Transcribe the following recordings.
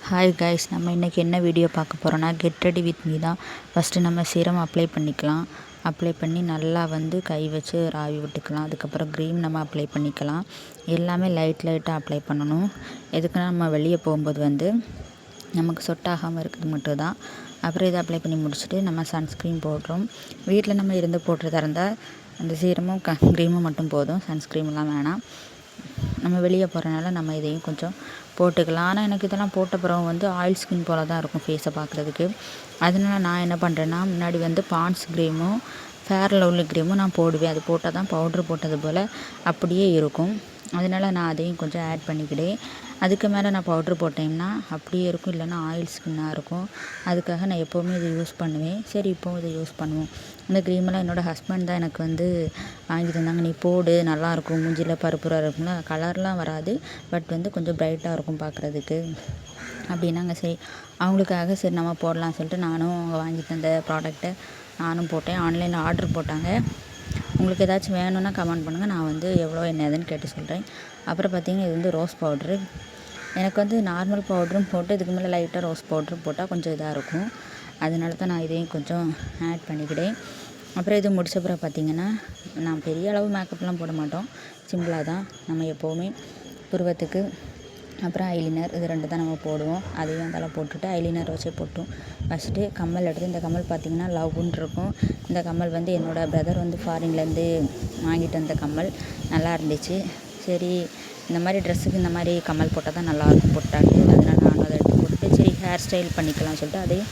Hi guys, நம்ம இன்றைக்கி என்ன வீடியோ பார்க்க போகிறோன்னா கெட் ரெடி வித் மீ தான். ஃபஸ்ட்டு நம்ம சீரம் அப்ளை பண்ணிக்கலாம். அப்ளை பண்ணி நல்லா கை வச்சு ராவி விட்டுக்கலாம். அதுக்கப்புறம் க்ரீம் நம்ம அப்ளை பண்ணிக்கலாம். எல்லாமே லைட்டாக அப்ளை பண்ணணும். எதுக்குன்னா நம்ம வெளியே போகும்போது நமக்கு சொட்டாகாமல் இருக்கிறது மட்டும் தான். அப்புறம் இதை அப்ளை பண்ணி முடிச்சுட்டு நம்ம சன்ஸ்க்ரீன் போடுறோம். வீட்டில் நம்ம இருந்து போட்டுறதா இருந்தால் அந்த சீரமும் க்ரீமும் மட்டும் போதும், சன்ஸ்க்ரீம்லாம் வேணாம். நம்ம வெளியே போகிறனால நம்ம இதையும் கொஞ்சம் போட்டுக்கலாம். ஆனால் எனக்கு இதெல்லாம் போட்ட பிறகு ஆயில் ஸ்கின் போல் தான் இருக்கும் ஃபேஸை பார்க்குறதுக்கு. அதனால நான் என்ன பண்ணுறேன்னா, முன்னாடி பாண்ட்ஸ் க்ரீமும் ஃபேர் லவ்லி க்ரீமும் நான் போடுவேன். அது போட்டால் தான் பவுட்ரு போட்டது போல் அப்படியே இருக்கும். அதனால நான் அதையும் கொஞ்சம் ஆட் பண்ணிக்கிட்டேன். அதுக்கு மேலே நான் பவுட்ரு போட்டேன்னா அப்படியே இருக்கும், இல்லைன்னா ஆயில் ஸ்கின்னாக இருக்கும். அதுக்காக நான் எப்போவுமே இதை யூஸ் பண்ணுவேன். சரி, இப்போவும் இதை யூஸ் பண்ணுவோம். இந்த க்ரீமெல்லாம் என்னோடய ஹஸ்பண்ட் தான் எனக்கு வாங்கி தந்தாங்க. நீ போடு, நல்லாயிருக்கும், மூஞ்சியில் பருப்புறாக இருக்கும்ல, கலர்லாம் வராது, பட் கொஞ்சம் ப்ரைட்டாக இருக்கும் பார்க்குறதுக்கு அப்படின்னாங்க. சரி, அவங்களுக்காக சரி நம்ம போடலாம்னு சொல்லிட்டு நானும் அவங்க வாங்கி தந்த ப்ராடக்ட்டை நானும் போட்டேன். ஆன்லைனில் ஆர்டர் போட்டாங்க. உங்களுக்கு ஏதாச்சும் வேணும்னா கமெண்ட் பண்ணுங்கள், நான் எவ்வளோ என்ன ஏதுன்னு கேட்டு சொல்கிறேன். அப்புறம் பார்த்திங்கன்னா, இது ரோஸ் பவுட்ரு. எனக்கு நார்மல் பவுட்ரும் போட்டு இதுக்கு மேலே லைட்டாக ரோஸ் பவுட்ரும் போட்டால் கொஞ்சம் இதாக இருக்கும். அதனால தான் நான் இதையும் கொஞ்சம் ஆட் பண்ணிக்கிட்டேன். அப்புறம் இது முடிச்ச பிறகு பார்த்திங்கன்னா, நான் பெரிய அளவு மேக்கப்லாம் போட மாட்டோம், சிம்பிளாக தான் நம்ம எப்போவுமே புருவத்துக்கு அப்புறம் ஐலைனர் இது 2 தான் நம்ம போடுவோம். அதையும் அதெல்லாம் போட்டுட்டு ஐலைனர் வச்சே போட்டோம். ஃபஸ்ட்டு கம்மல் எடுத்து, இந்த கம்மல் பார்த்திங்கன்னா லவ்வுன்னு இருக்கும். இந்த கம்மல் என்னோடய பிரதர் ஃபாரின்லேருந்து வாங்கிட்டு வந்த கம்மல், நல்லா இருந்துச்சு. சரி, இந்த மாதிரி ட்ரெஸ்ஸுக்கு இந்த மாதிரி கம்மல் போட்டால் தான் நல்லாயிருக்கும் போட்டாட்டு. அதனால் நானும் அதை எடுத்து போட்டுட்டு சரி ஹேர் ஸ்டைல் பண்ணிக்கலாம்னு சொல்லிட்டு அதையும்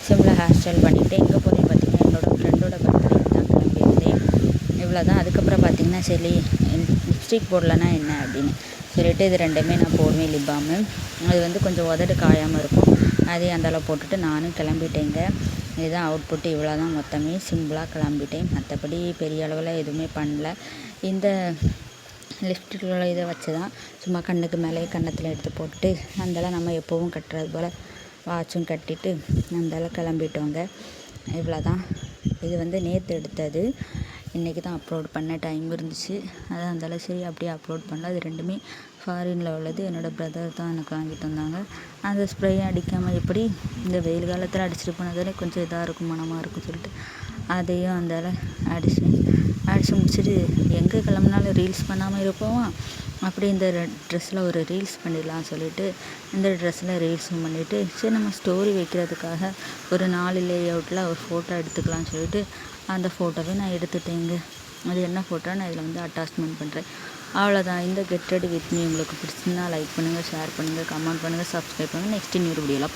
சிம்பிளாக ஹேர் ஸ்டைல் பண்ணிவிட்டு எங்கே போகிறேன்னு பார்த்திங்கன்னா, என்னோடய ஃப்ரெண்டோட பர்த்டேக்கு தான் கிளம்பியிருந்தேன். இவ்வளோ தான். அதுக்கப்புறம் பார்த்திங்கன்னா, சரி லிப்ஸ்டிக் போடலன்னா என்ன அப்படின்னு சொல்லிட்டு இது 2மே நான் போடுவேன். லிப் பாமு அது கொஞ்சம் உதடு காயாமல் இருக்கும். அதையும் அந்தளவு போட்டுட்டு நானும் கிளம்பிட்டேங்க. இதுதான் அவுட்புட்டு. இவ்வளோ தான் மொத்தமே. சிம்பிளாக கிளம்பிட்டேன். மற்றபடி பெரிய அளவில் எதுவுமே பண்ணல. இந்த லிப்ஸ்டிக்கில் இதை வச்சு தான் சும்மா கண்ணுக்கு மேலே கன்னத்தில் எடுத்து போட்டு அந்தளவு நம்ம எப்போவும் கட்டுறது போல் வாட்சும் கட்டிட்டு அந்தளவு கிளம்பிட்டோங்க. இவ்வளோ தான். இது நேற்று எடுத்தது. இன்றைக்கி தான் அப்லோட் பண்ண டைம் இருந்துச்சு. அதான் அந்தளவு சரி அப்படியே அப்லோட் பண்ணல. அது 2மே ஃபாரினில் உள்ளது. என்னோடய பிரதர் தான் எனக்கு வாங்கி தந்தாங்க. அந்த ஸ்ப்ரேயும் அடிக்காமல் எப்படி இந்த வெயில் காலத்தில் அடிச்சுட்டு போனதாலே கொஞ்சம் இதாக இருக்கும், மனமாக இருக்கும் சொல்லிட்டு அதையும் அந்தளவு அடித்து முடிச்சுட்டு எங்கே கிளம்புனாலும் ரீல்ஸ் பண்ணாமல் இருப்போம். அப்படி இந்த ட்ரெஸ்ஸில் ஒரு ரீல்ஸ் பண்ணிடலாம் சொல்லிட்டு இந்த ட்ரெஸ்ஸில் ரீல்ஸும் பண்ணிவிட்டு சரி நம்ம ஸ்டோரி வைக்கிறதுக்காக ஒரு 4 லேஅவுட்டில் ஒரு ஃபோட்டோ எடுத்துக்கலாம்னு சொல்லிட்டு அந்த ஃபோட்டோவை நான் எடுத்துட்டேங்க. அது என்ன ஃபோட்டோ நான் இதில் அட்டாச்மெண்ட் பண்ணுறேன். அவ்வளோதான். இந்த கெட் ரெடி வித் மீ உங்களுக்கு பிடிச்சிருந்தா லைக் பண்ணுங்கள், ஷேர் பண்ணுங்கள், கமெண்ட் பண்ணுங்கள், சப்ஸ்கிரைப் பண்ணுங்கள். நெக்ஸ்ட் இன்னொரு வீடியோவில்